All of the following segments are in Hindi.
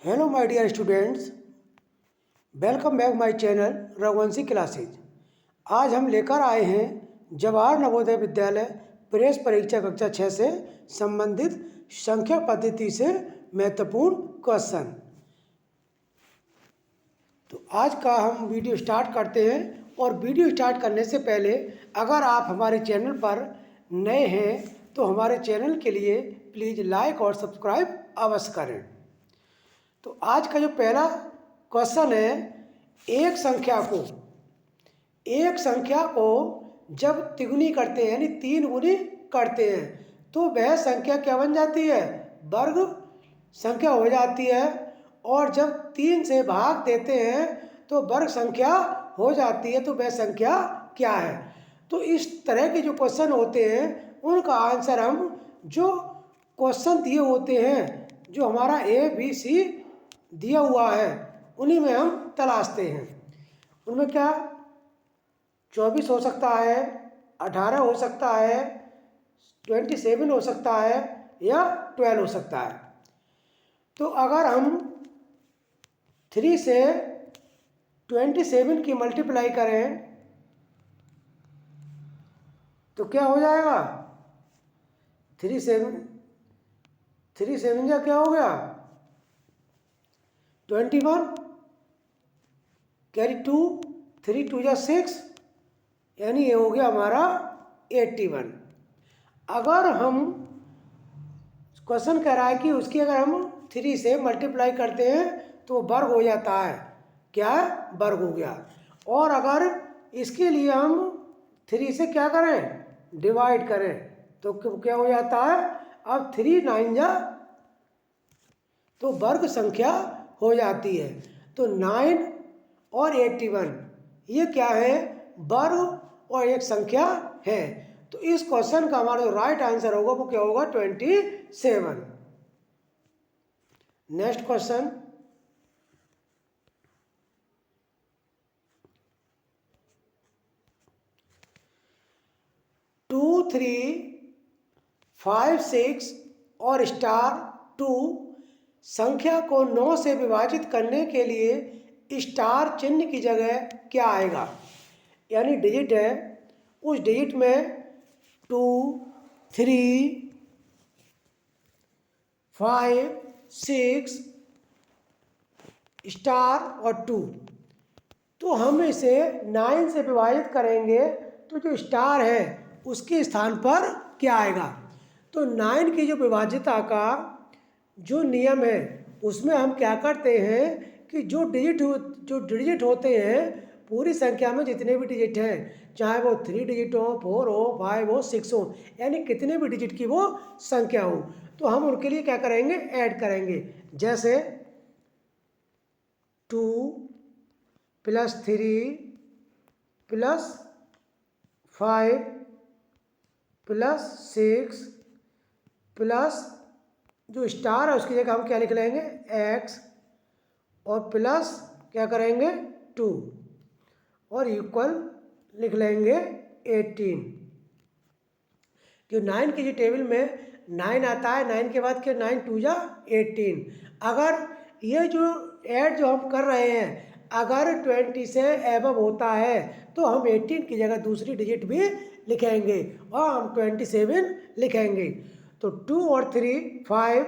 Hello my dear students, welcome back my channel Raghuvanshi classes. आज हम लेकर आए हैं जवाहर नवोदय विद्यालय प्रेस परीक्षा कक्षा 6 से संबंधित संख्या पद्धति से महत्वपूर्ण क्वेश्चन। तो आज का हम वीडियो स्टार्ट करते हैं। और वीडियो स्टार्ट करने से पहले अगर आप हमारे चैनल पर नए हैं तो हमारे चैनल के लिए प्लीज़ लाइक और सब्सक्राइब अवश्य करें। तो आज का जो पहला क्वेश्चन है, एक संख्या को जब तिगुनी करते हैं यानी 3 गुनी करते हैं तो वह संख्या क्या बन जाती है? वर्ग संख्या हो जाती है। और जब 3 से भाग देते हैं तो वर्ग संख्या हो जाती है। तो वह संख्या क्या है? तो इस तरह के जो क्वेश्चन होते हैं उनका आंसर हम जो क्वेश्चन दिए होते हैं, जो हमारा ABC दिया हुआ है, उन्हीं में हम तलाशते हैं। उनमें क्या 24 हो सकता है, 18 हो सकता है, 27 हो सकता है या 12 हो सकता है। तो अगर हम 3 से 27 की मल्टीप्लाई करें तो क्या हो जाएगा? 3 7 जा क्या हो गया? 21 कैरी 2, 3 2 जा 6, यानी ये हो गया हमारा 81। अगर हम क्वेश्चन कह रहा है कि उसकी अगर हम 3 से मल्टीप्लाई करते हैं तो वर्ग हो जाता है। क्या है? वर्ग हो गया। और अगर इसके लिए हम 3 से क्या करें? डिवाइड करें तो क्या हो जाता है? अब 3 9 जा तो वर्ग संख्या हो जाती है। तो 9 और 81 ये क्या है? वर्ग और एक संख्या है। तो इस क्वेश्चन का हमारा जो राइट आंसर होगा वो क्या होगा? 27। नेक्स्ट क्वेश्चन, टू 3 5 6 और *2 संख्या को 9 से विभाजित करने के लिए स्टार चिन्ह की जगह क्या आएगा? यानी डिजिट है, उस डिजिट में 2 3 5 6 और 2। तो हम इसे 9 से विभाजित करेंगे तो जो स्टार है उसके स्थान पर क्या आएगा? तो 9 की जो विभाज्यता का जो नियम है उसमें हम क्या करते हैं कि जो डिजिट होते हैं, पूरी संख्या में जितने भी डिजिट हैं, चाहे वो 3 डिजिट हो, 4 हो, 5 हो, 6 हो, यानी कितने भी डिजिट की वो संख्या हो, तो हम उनके लिए क्या करेंगे? ऐड करेंगे। जैसे 2 + 3 + 5 + 6 प्लस जो स्टार है उसकी जगह हम क्या लिख लेंगे? x, और प्लस क्या करेंगे? 2, और इक्वल लिख लेंगे 18। जो 9 की जो टेबल में 9 आता है, 9 के बाद क्या? 9 2 जा 18। अगर ये जो ऐड जो हम कर रहे हैं अगर 20 से एबव होता है तो हम 18 की जगह दूसरी डिजिट भी लिखेंगे और हम 27 लिखेंगे। तो 2 और 3 5,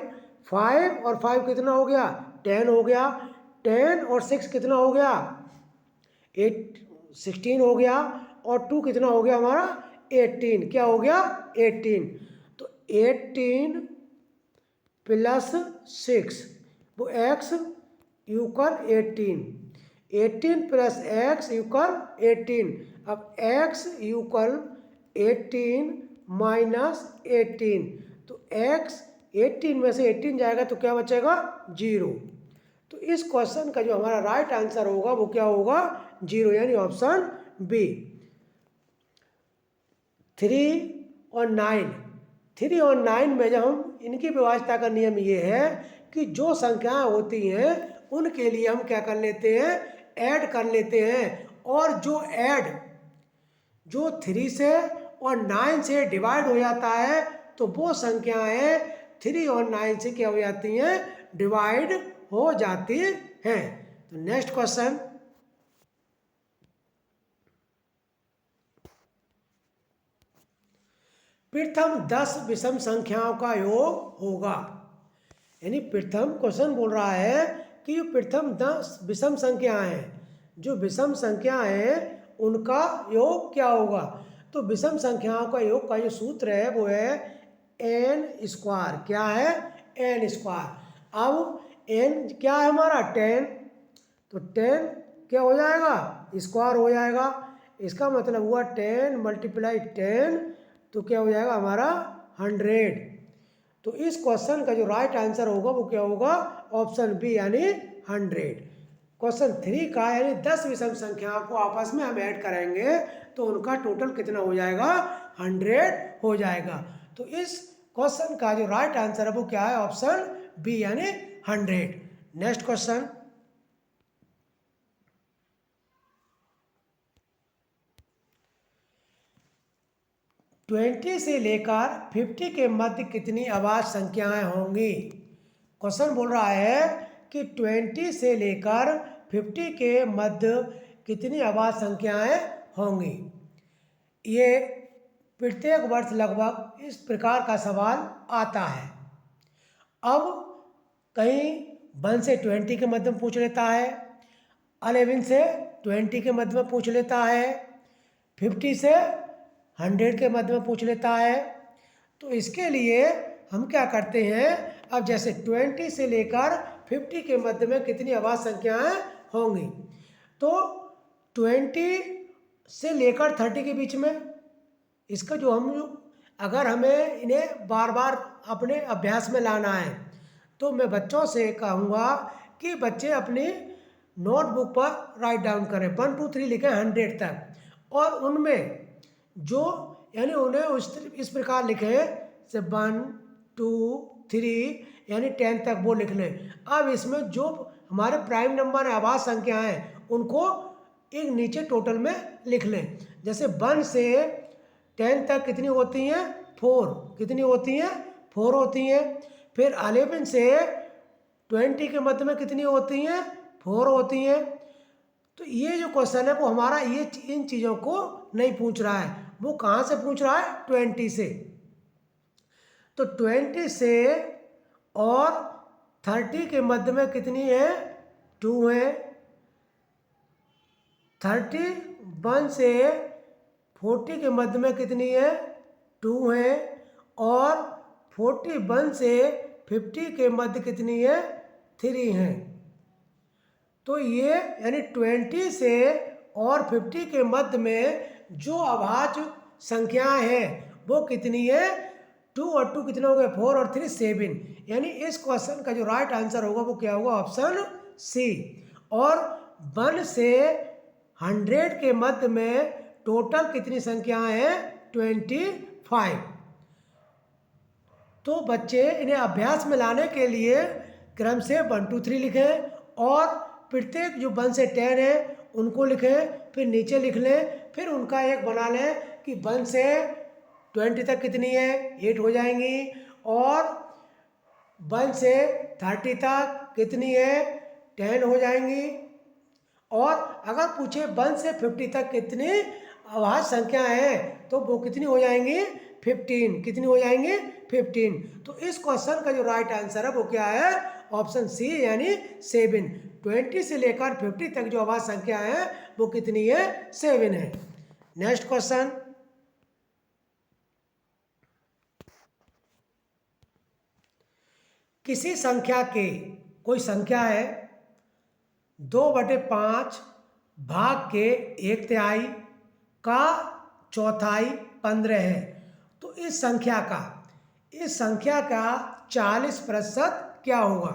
5 और 5 कितना हो गया? 10 हो गया। 10 और 6 कितना हो गया? 16 हो गया। और 2 कितना हो गया हमारा? 18। क्या हो गया? 18। तो 18 + 6 वो x = 18। 18 + x = 18। अब x = 18 - 18, तो x 18 में से 18 जाएगा तो क्या बचेगा? 0। तो इस क्वेश्चन का जो हमारा राइट आंसर होगा वो क्या होगा? 0, यानी ऑप्शन बी। 3 और 9 में जब हम इनकी विभाज्यता का नियम ये है कि जो संख्याएं होती हैं उनके लिए हम क्या कर लेते हैं? ऐड कर लेते हैं। और जो 3 से और 9 से डिवाइड हो जाता है तो वो संख्याएं 3 और 9 से क्या हो जाती हैं? डिवाइड हो जाती हैं। तो नेक्स्ट क्वेश्चन, प्रथम 10 विषम संख्याओं का योग होगा। यानी प्रथम क्वेश्चन बोल रहा है कि प्रथम 10 विषम संख्याएं हैं, जो विषम संख्या हैं उनका योग क्या होगा। तो विषम संख्याओं का योग का जो सूत्र है वो है एन स्क्वायर। क्या है? N square. अब एन क्या है हमारा? 10। तो 10 क्या हो जाएगा? स्क्वायर हो जाएगा। इसका मतलब हुआ 10 मल्टीप्लाई 10, तो क्या हो जाएगा हमारा? 100। तो इस क्वेश्चन का जो राइट आंसर होगा वो क्या होगा? ऑप्शन बी यानी 100। क्वेश्चन 3 का यानी 10 विषम संख्याओं को आपस में हम ऐड करेंगे तो उनका टोटल कितना हो जाएगा? 100 हो जाएगा। तो इस क्वेश्चन का जो राइट आंसर है वो क्या है? ऑप्शन बी यानी 100। नेक्स्ट क्वेश्चन, ट्वेंटी से लेकर 50 के मध्य कितनी अभाज्य संख्याएं होंगी। क्वेश्चन बोल रहा है कि 20 से लेकर 50 के मध्य कितनी अभाज्य संख्याएं होंगी। ये प्रत्येक वर्ष लगभग इस प्रकार का सवाल आता है। अब कहीं 1 से 20 के मध्य में पूछ लेता है, 11 से 20 के मध्य में पूछ लेता है, 50 से 100 के मध्य में पूछ लेता है। तो इसके लिए हम क्या करते हैं, अब जैसे 20 से लेकर 50 के मध्य में कितनी अभाज्य संख्याएं होंगी, तो 20 से लेकर 30 के बीच में इसका जो अगर हमें इन्हें बार बार अपने अभ्यास में लाना है तो मैं बच्चों से कहूँगा कि बच्चे अपनी नोटबुक पर राइट डाउन करें, 1 2 3 लिखें 100 तक, और उनमें जो यानी उन्हें इस प्रकार लिखें से 1 2 3 यानी 10 तक वो लिख लें। अब इसमें जो हमारे प्राइम नंबर है, अभाज्य संख्या हैं, उनको एक नीचे टोटल में लिख लें। जैसे 1 से 10 तक कितनी होती हैं? 4। कितनी होती हैं? 4 होती हैं। फिर 11 से 20 के मध्य में कितनी होती हैं? 4 होती हैं। तो ये जो क्वेश्चन है वो हमारा ये इन चीज़ों को नहीं पूछ रहा है, वो कहाँ से पूछ रहा है? 20 से। तो 20 से और 30 के मध्य में कितनी है? 2 है। 31 से 40 के मध्य में कितनी है? 2 है। और 41 से 50 के मध्य कितनी है? 3 है। तो ये यानी 20 से और 50 के मध्य में जो अभाज्य संख्याएं हैं वो कितनी है? 2 और 2 कितने हो गए? 4 और 3 7। यानी इस क्वेश्चन का जो राइट आंसर होगा वो क्या होगा? Option C. और 1 से 100 के मध्य में टोटल कितनी संख्याएं हैं? 25। तो बच्चे इन्हें अभ्यास में लाने के लिए क्रम से 1 2 3 लिखें, और प्रत्येक जो 1 से 10 है उनको लिखें, फिर नीचे लिख लें, फिर उनका एक बना लें कि 1 से 20 तक कितनी है? 8 हो जाएंगी। और 1 से 30 तक कितनी है? 10 हो जाएंगी। और अगर पूछे 1 से 50 तक कितनी अभाज्य संख्या है तो वो कितनी हो जाएंगी? 15। कितनी हो जाएंगी? 15। तो इस क्वेश्चन का जो राइट आंसर है वो क्या है? ऑप्शन सी यानी 7। 20 से लेकर 50 तक जो अभाज्य संख्या है वो कितनी है? 7 है। नेक्स्ट क्वेश्चन, किसी संख्या के, कोई संख्या है 2/5 भाग के 1/3 का चौथाई 15 है। तो इस संख्या का 40% क्या होगा?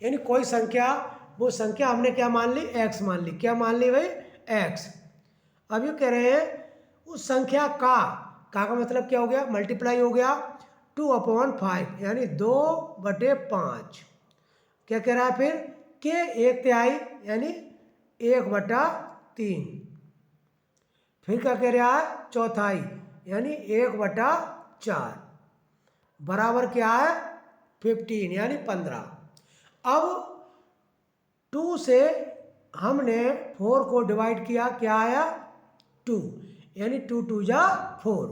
यानी कोई संख्या, वो संख्या हमने क्या मान ली? x मान ली। क्या मान ली भाई? x। अब ये कह रहे हैं उस संख्या का मतलब क्या हो गया? मल्टीप्लाई हो गया 2/5 यानी 2/5। क्या कह रहा है फिर? के 1/3 यानी 1/3। फिर क्या कह रहा है? चौथाई यानी 1/4 बराबर क्या है? 15 यानी 15। अब 2 से हमने 4 को डिवाइड किया, क्या आया 2, यानी 2 2 जा 4।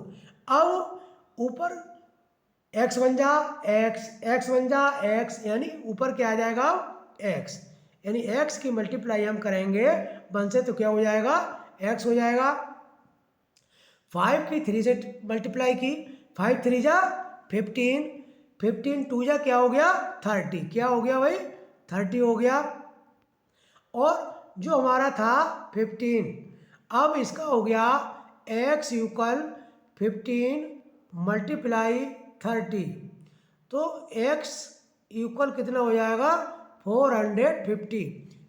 अब ऊपर x बन जा x बन जा x, यानी ऊपर क्या आ जाएगा x, यानी x की मल्टीप्लाई हम करेंगे 1 से तो क्या हो जाएगा x हो जाएगा। 5 की 3 से मल्टीप्लाई की, 5 3 जा 15, 15 2 जा क्या हो गया 30, क्या हो गया भाई 30 हो गया। और जो हमारा था 15, अब इसका हो गया x इक्वल 15 मल्टीप्लाई 30, तो x इक्वल कितना हो जाएगा 450,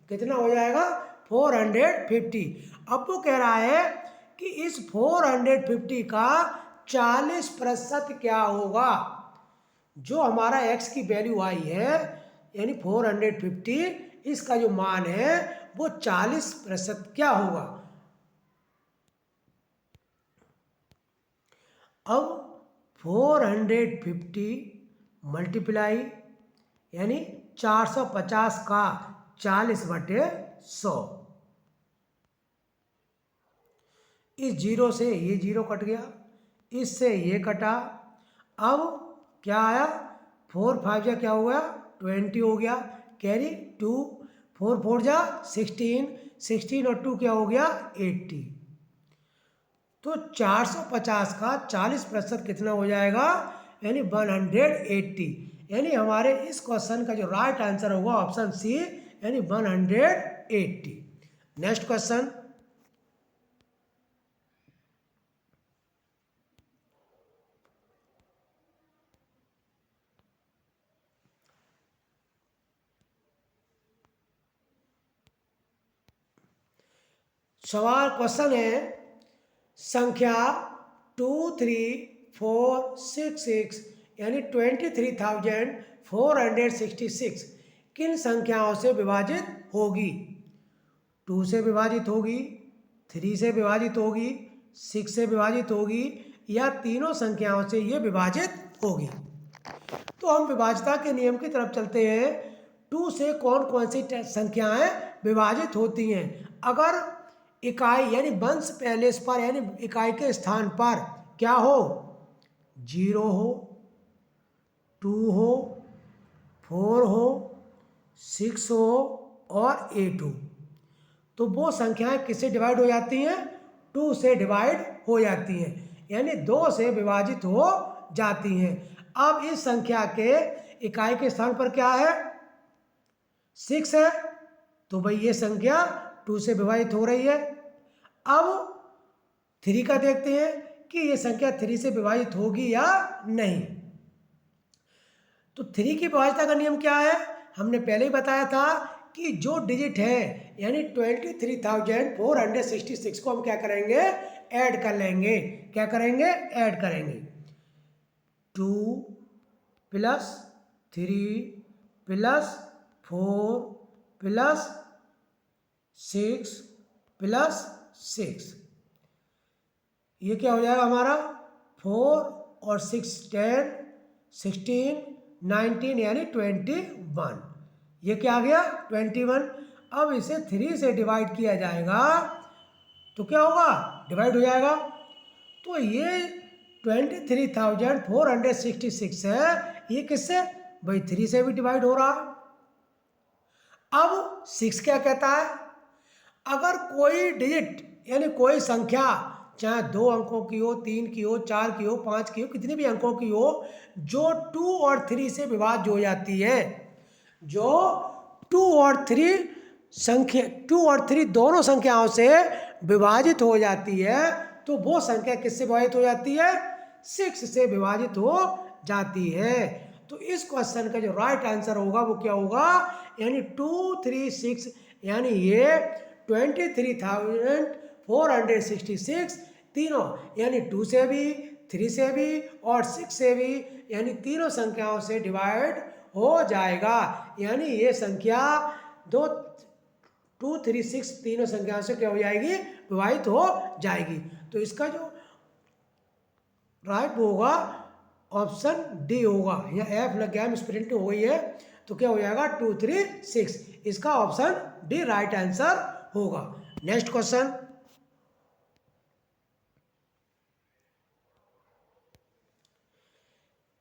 कितना हो जाएगा 450। अब वो कह रहा है कि इस 450 का 40% क्या होगा। जो हमारा x की वैल्यू आई है यानी 450, इसका जो मान है वो 40% क्या होगा। अब 450 मल्टीप्लाई यानी 450 का 40/100, इस जीरो से ये जीरो कट गया, इससे ये कटा। अब क्या आया 4 5 जा क्या हुआ 20 हो गया, कैरी 2, 4 4 जा 16, 16 और 2 क्या हो गया 80। तो 450 का 40% कितना हो जाएगा यानी 180, यानी हमारे इस क्वेश्चन का जो राइट आंसर होगा ऑप्शन सी यानी 180। नेक्स्ट क्वेश्चन, सवाल क्वेश्चन है संख्या 2346 यानी 23,466 किन संख्याओं से विभाजित होगी। 2 से विभाजित होगी, 3 से विभाजित होगी, 6 से विभाजित होगी, या तीनों संख्याओं से ये विभाजित होगी। तो हम विभाज्यता के नियम की तरफ चलते हैं। 2 से कौन कौन सी संख्याएं विभाजित होती हैं। अगर इकाई यानी वंश पैलेस पर यानी इकाई के स्थान पर क्या हो 0 हो, 2 हो, 4 हो, 6 हो और 8 हो, तो वो संख्याएं किससे डिवाइड हो जाती हैं 2 से डिवाइड हो जाती हैं, यानी 2 से विभाजित हो जाती हैं। अब इस संख्या के इकाई के स्थान पर क्या है 6 है, तो भाई ये संख्या 2 से विभाजित हो रही है। अब 3 का देखते हैं कि ये संख्या 3 से विभाजित होगी या नहीं। तो 3 की विभाज्यता का नियम क्या है, हमने पहले ही बताया था कि जो डिजिट है यानी 23,466 को हम क्या करेंगे ऐड कर लेंगे। क्या करेंगे ऐड करेंगे। 2 + 3 + 4 + 6 + 6, ये क्या हो जाएगा हमारा 4 और 6 10 16 19 यानी 21, ये क्या आ गया 21। अब इसे 3 से डिवाइड किया जाएगा तो क्या होगा डिवाइड हो जाएगा। तो ये 23,466 है, ये किससे भाई 3 से भी डिवाइड हो रहा है। अब 6 क्या कहता है, अगर कोई डिजिट यानी कोई संख्या चाहे 2 अंकों की हो, 3 की हो, 4 की हो, 5 की हो, कितनी भी अंकों की हो, जो 2 और 3 से विभाज्य हो जाती है, जो 2 और 3 दोनों संख्याओं से विभाजित हो जाती है, तो वो संख्या किससे विभाजित हो जाती है 6 से विभाजित हो जाती है। तो इस क्वेश्चन का जो राइट आंसर होगा वो क्या होगा यानी 236, यानी ये 23,466 तीनों यानी 2 से भी, 3 से भी और 6 से भी यानी तीनों संख्याओं से डिवाइड हो जाएगा। यानी ये संख्या 236 तीनों संख्याओं से क्या हो जाएगी विभाजित हो जाएगी। तो इसका जो राइट होगा ऑप्शन डी होगा। यहाँ एफ लग गया, मिसप्रिंट हो गई है, तो क्या हो जाएगा 2 3 6। इसका ऑप्शन डी राइट आंसर होगा। नेक्स्ट क्वेश्चन,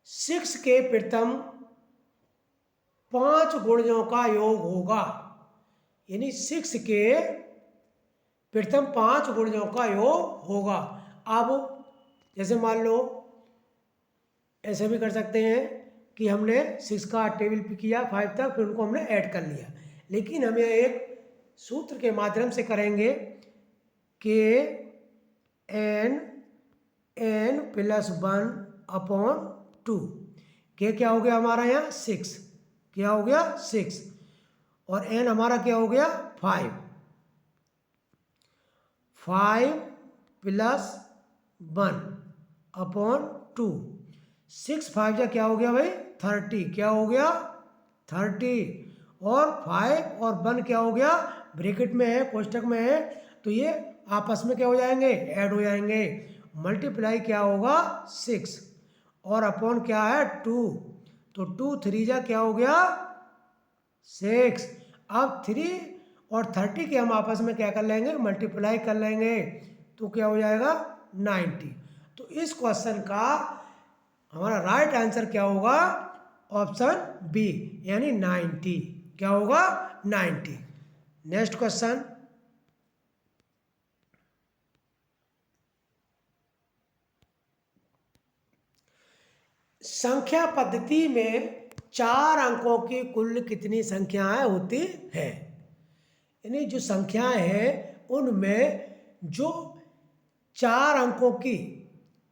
6 के प्रथम 5 गुणजों का योग होगा, यानी 6 के प्रथम 5 गुणजों का योग होगा। अब जैसे मान लो ऐसे भी कर सकते हैं कि हमने 6 का टेबल पे किया 5 तक, फिर उनको हमने ऐड कर लिया, लेकिन हम यह एक सूत्र के माध्यम से करेंगे कि n प्लस 1/2 के क्या हो गया हमारा यहाँ 6, क्या हो गया 6, और n हमारा क्या हो गया 5 प्लस 1/2, 6 5 का क्या हो गया भाई 30, क्या हो गया 30, और 5 और 1 क्या हो गया ब्रैकेट में है, कोष्टक में है, तो ये आपस में क्या हो जाएंगे ऐड हो जाएंगे। मल्टीप्लाई क्या होगा 6 और अपॉन क्या है 2, तो 2 3 जा क्या हो गया 6। अब 3 और 30 के हम आपस में क्या कर लेंगे मल्टीप्लाई कर लेंगे, तो क्या हो जाएगा 90। तो इस क्वेश्चन का हमारा राइट आंसर क्या होगा ऑप्शन बी, यानी 90, क्या होगा 90। नेक्स्ट क्वेश्चन, संख्या पद्धति में 4 अंकों की कुल कितनी संख्याएं होती है, यानी जो संख्याएं हैं उनमें जो 4 अंकों की,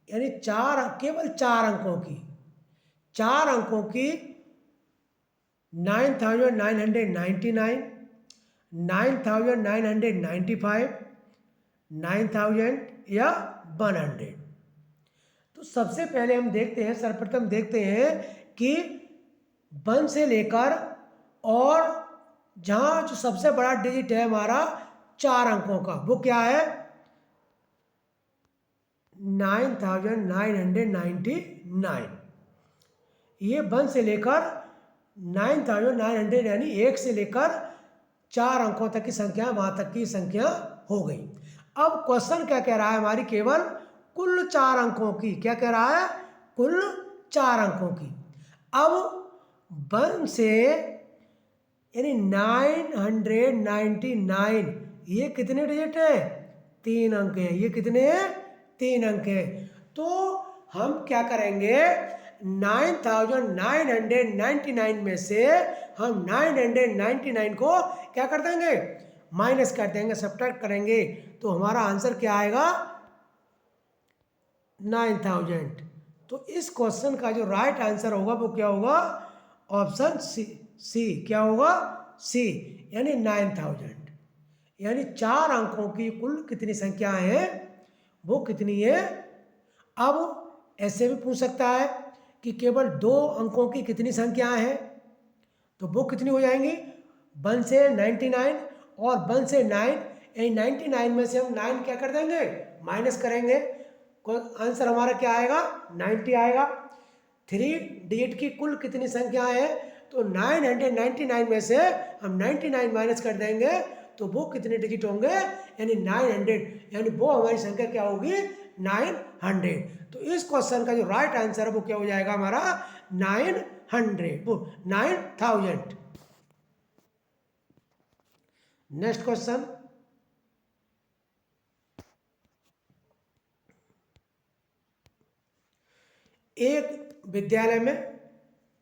यानी केवल 4 अंकों की 9999, 9995, 9000 या 100। तो सबसे पहले हम देखते हैं, सर्वप्रथम देखते हैं कि 1 से लेकर और जहाँ जो सबसे बड़ा डिजिट है हमारा 4 अंकों का, वो क्या है 9999। ये 1 से लेकर 9900 यानी 1 से लेकर 4 अंकों तक की संख्या, वहाँ तक की संख्या हो गई। अब क्वेश्चन क्या कह रहा है हमारी केवल कुल 4 अंकों की, क्या कह रहा है कुल 4 अंकों की। अब 1 से यानी 999, ये कितने डिजिट है 3 अंक है, ये कितने हैं 3 अंक है। तो हम क्या करेंगे 9999 में से हम 999 को क्या कर देंगे माइनस कर देंगे, सब्ट्रैक्ट करेंगे, तो हमारा आंसर क्या आएगा 9000। तो इस क्वेश्चन का जो राइट आंसर होगा वो क्या होगा ऑप्शन सी, क्या होगा सी, यानी 9000। यानी 4 अंकों की कुल कितनी संख्याएं हैं वो कितनी है। अब ऐसे भी पूछ सकता है कि केवल 2 अंकों की कितनी संख्याएं हैं, तो वो कितनी हो जाएंगी 1 से 99 और 1 से 9, यानी 99 में से हम 9 क्या कर देंगे माइनस करेंगे, आंसर हमारा क्या आएगा 90 आएगा। 3 डिजिट की कुल कितनी संख्याएं हैं, तो 999 में से हम 99 माइनस कर देंगे, तो वो कितने डिजिट होंगे यानी 900, यानी वो हमारी संख्या क्या होगी 900। तो इस क्वेश्चन का जो राइट आंसर है वो क्या हो जाएगा हमारा 900, वो 9000। नेक्स्ट क्वेश्चन, एक विद्यालय में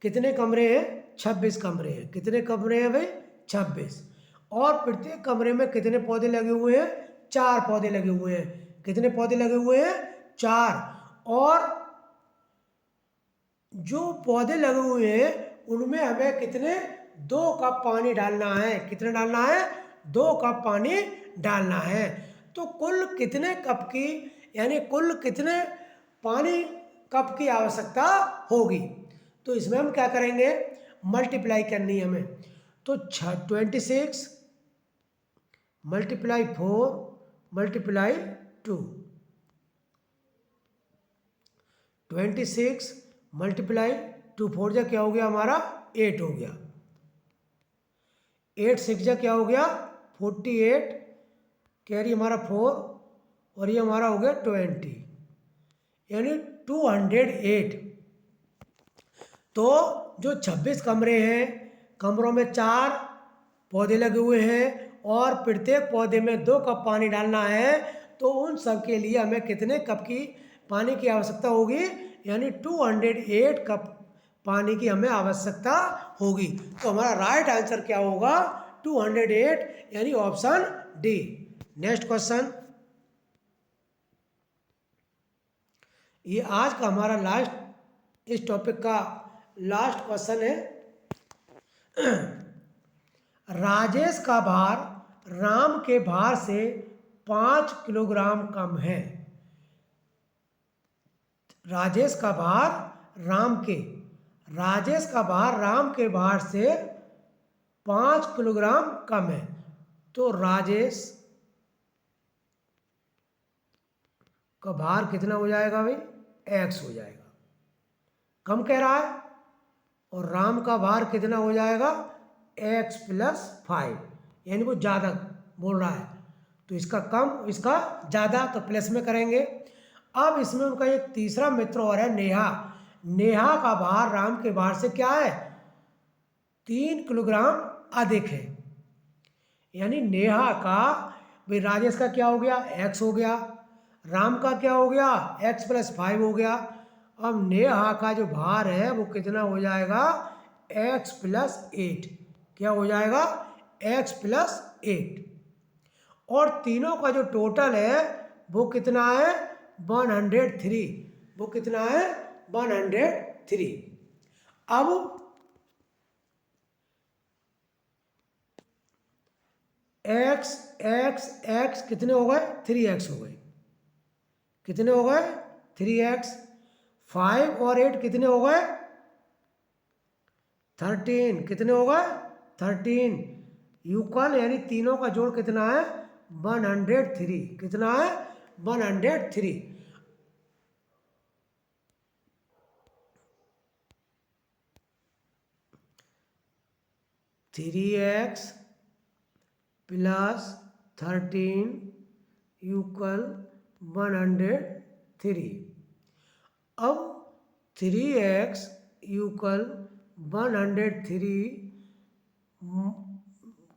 कितने कमरे हैं 26 कमरे हैं, कितने कमरे हैं भाई 26, और प्रत्येक कमरे में कितने पौधे लगे हुए हैं 4 पौधे लगे हुए हैं, कितने पौधे लगे हुए हैं 4, और जो पौधे लगे हुए हैं उनमें हमें कितने 2 कप पानी डालना है, कितने डालना है 2 कप पानी डालना है। तो कुल कितने कप की, यानी कुल कितने पानी कप की आवश्यकता होगी, तो इसमें हम क्या करेंगे मल्टीप्लाई करनी है हमें, तो 26 मल्टीप्लाई 4 मल्टीप्लाई 2, 26 मल्टीप्लाई 2 4 जा क्या हो गया हमारा 8 हो गया, 8 6 क्या हो गया 48, कैरी हमारा 4 और ये हमारा हो गया 20, यानी 208। तो जो 26 कमरे हैं, कमरों में 4 पौधे लगे हुए हैं और प्रत्येक पौधे में 2 कप पानी डालना है, तो उन सब के लिए हमें कितने कप की पानी की आवश्यकता होगी, यानी 208 कप पानी की हमें आवश्यकता होगी। तो हमारा राइट आंसर क्या होगा 208, यानी ऑप्शन डी। नेक्स्ट क्वेश्चन, ये आज का हमारा लास्ट, इस टॉपिक का लास्ट क्वेश्चन है। राजेश का भार राम के भार से 5 किलोग्राम कम है। राजेश का भार राम के भार से 5 किलोग्राम कम है। तो राजेश का भार कितना हो जाएगा भाई, x हो जाएगा, कम कह रहा है, और राम का भार कितना हो जाएगा x + 5, यानी वो ज़्यादा बोल रहा है, तो इसका कम इसका ज़्यादा, तो प्लस में करेंगे। अब इसमें उनका एक तीसरा मित्र और है नेहा। नेहा का भार राम के भार से क्या है 3 किलोग्राम अधिक है, यानी नेहा का भाई राजेश का क्या हो गया x हो गया, राम का क्या हो गया x + 5 हो गया। अब नेहा का जो भार है वो कितना हो जाएगा x + 8, क्या हो जाएगा x + 8, और तीनों का जो टोटल है वो कितना है 103, वो कितना है 103। अब x कितने हो गए 3x हो गए, कितने हो गए 3x, 5 और 8 कितने हो गए 13, कितने हो गए 13, यूकल यानी तीनों का जोड़ कितना है 103, कितना है 103। 3x + 13 = 103। अब 3x = 103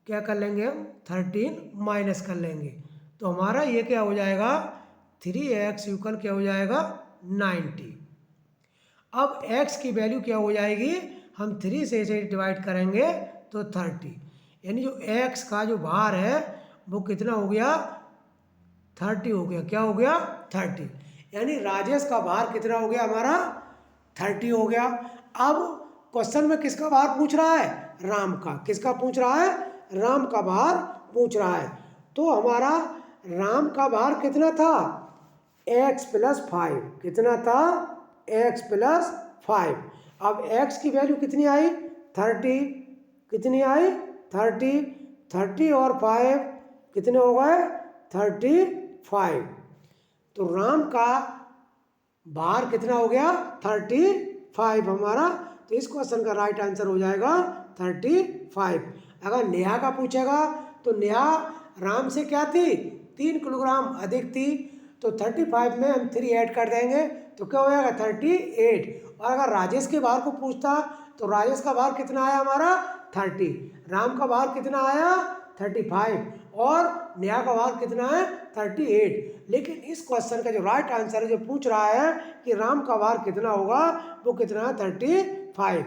क्या कर लेंगे हम 13 माइनस कर लेंगे, तो हमारा ये क्या हो जाएगा 3x = क्या हो जाएगा 90। अब x की वैल्यू क्या हो जाएगी, हम 3 से इसे डिवाइड करेंगे तो 30, यानी जो x का जो भार है वो कितना हो गया 30 हो गया, क्या हो गया 30, यानी राजेश का भार कितना हो गया हमारा 30 हो गया। अब क्वेश्चन में किसका भार पूछ रहा है राम का, किसका पूछ रहा है राम का भार पूछ रहा है। तो हमारा राम का भार कितना था x + 5, कितना था x + 5। अब x की वैल्यू कितनी आई 30, कितनी आई 30 और 5 कितने हो गए 35। तो राम का भार कितना हो गया 35 हमारा, तो इस क्वेश्चन का राइट आंसर हो जाएगा 35। अगर नेहा का पूछेगा तो नेहा राम से क्या थी 3 किलोग्राम अधिक थी, तो 35 में हम 3 ऐड कर देंगे तो क्या हो जाएगा 38। और अगर राजेश के भार को पूछता तो राजेश का भार कितना आया हमारा 30, राम का भार कितना आया 35 और नेहा का भार कितना है 38। लेकिन इस क्वेश्चन का जो राइट आंसर है जो पूछ रहा है कि राम का भार कितना होगा वो कितना है 35।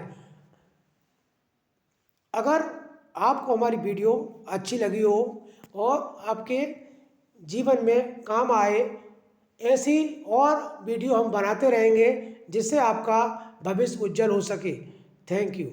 अगर आपको हमारी वीडियो अच्छी लगी हो और आपके जीवन में काम आए, ऐसी और वीडियो हम बनाते रहेंगे जिससे आपका भविष्य उज्जवल हो सके। Thank you.